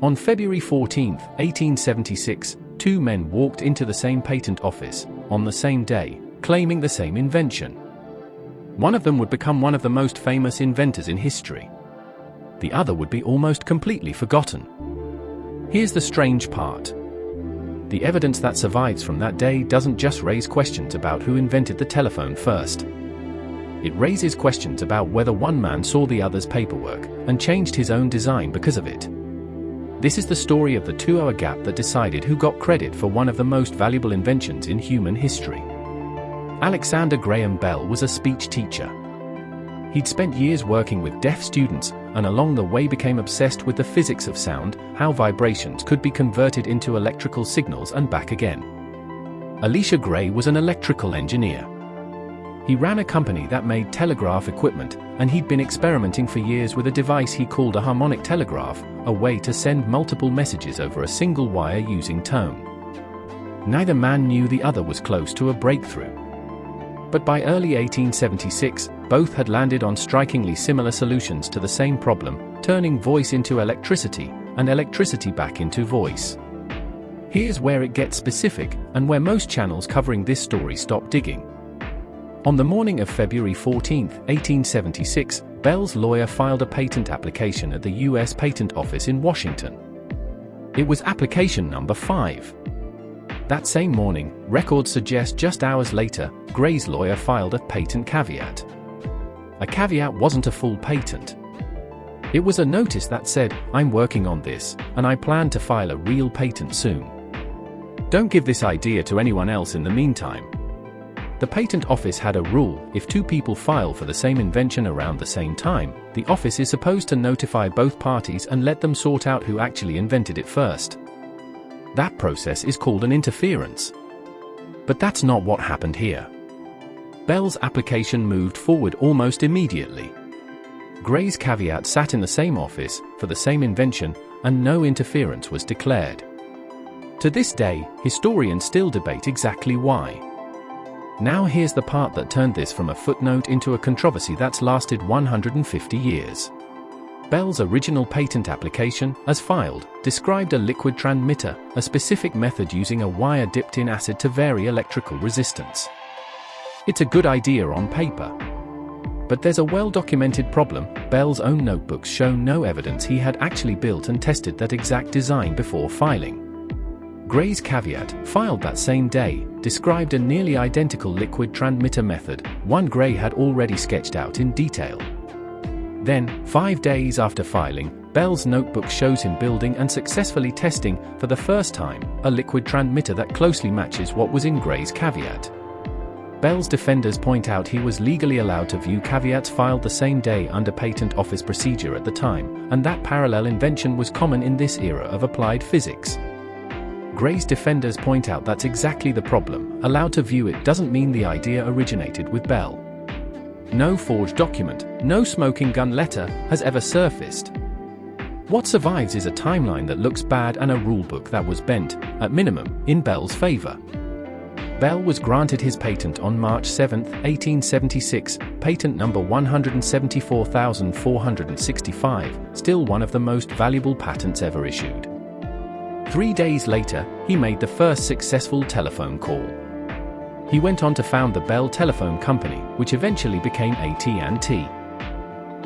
On February 14, 1876, two men walked into the same patent office, on the same day, claiming the same invention. One of them would become one of the most famous inventors in history. The other would be almost completely forgotten. Here's the strange part. The evidence that survives from that day doesn't just raise questions about who invented the telephone first. It raises questions about whether one man saw the other's paperwork and changed his own design because of it. This is the story of the 2-hour gap that decided who got credit for one of the most valuable inventions in human history. Alexander Graham Bell was a speech teacher. He'd spent years working with deaf students, and along the way became obsessed with the physics of sound, how vibrations could be converted into electrical signals and back again. Elisha Gray was an electrical engineer. He ran a company that made telegraph equipment, and he'd been experimenting for years with a device he called a harmonic telegraph, a way to send multiple messages over a single wire using tone. Neither man knew the other was close to a breakthrough. But by early 1876, both had landed on strikingly similar solutions to the same problem, turning voice into electricity, and electricity back into voice. Here's where it gets specific, and where most channels covering this story stop digging. On the morning of February 14, 1876, Bell's lawyer filed a patent application at the U.S. Patent Office in Washington. It was application number 5. That same morning, records suggest just hours later, Gray's lawyer filed a patent caveat. A caveat wasn't a full patent. It was a notice that said, "I'm working on this, and I plan to file a real patent soon. Don't give this idea to anyone else in the meantime." The patent office had a rule: if two people file for the same invention around the same time, the office is supposed to notify both parties and let them sort out who actually invented it first. That process is called an interference. But that's not what happened here. Bell's application moved forward almost immediately. Gray's caveat sat in the same office, for the same invention, and no interference was declared. To this day, historians still debate exactly why. Now here's the part that turned this from a footnote into a controversy that's lasted 150 years. Bell's original patent application, as filed, described a liquid transmitter, a specific method using a wire dipped in acid to vary electrical resistance. It's a good idea on paper. But there's a well-documented problem: Bell's own notebooks show no evidence he had actually built and tested that exact design before filing. Gray's caveat, filed that same day, described a nearly identical liquid transmitter method, one Gray had already sketched out in detail. Then, 5 days after filing, Bell's notebook shows him building and successfully testing, for the first time, a liquid transmitter that closely matches what was in Gray's caveat. Bell's defenders point out he was legally allowed to view caveats filed the same day under patent office procedure at the time, and that parallel invention was common in this era of applied physics. Gray's defenders point out that's exactly the problem: allowed to view it doesn't mean the idea originated with Bell. No forged document, no smoking gun letter, has ever surfaced. What survives is a timeline that looks bad and a rulebook that was bent, at minimum, in Bell's favor. Bell was granted his patent on March 7, 1876, patent number 174,465, still one of the most valuable patents ever issued. 3 days later, he made the first successful telephone call. He went on to found the Bell Telephone Company, which eventually became AT&T.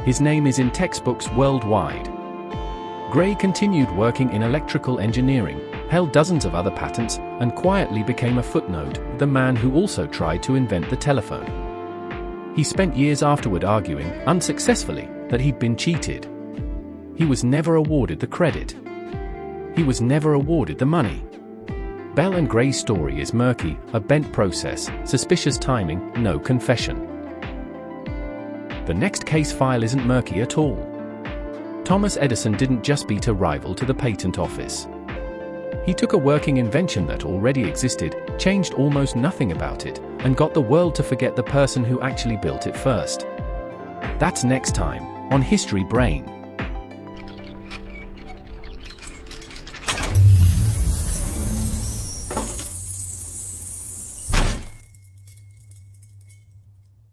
His name is in textbooks worldwide. Gray continued working in electrical engineering, held dozens of other patents, and quietly became a footnote, the man who also tried to invent the telephone. He spent years afterward arguing, unsuccessfully, that he'd been cheated. He was never awarded the credit. He was never awarded the money. Bell and Gray's story is murky: a bent process, suspicious timing, no confession. The next case file isn't murky at all. Thomas Edison didn't just beat a rival to the patent office. He took a working invention that already existed, changed almost nothing about it, and got the world to forget the person who actually built it first. That's next time, on History Brain.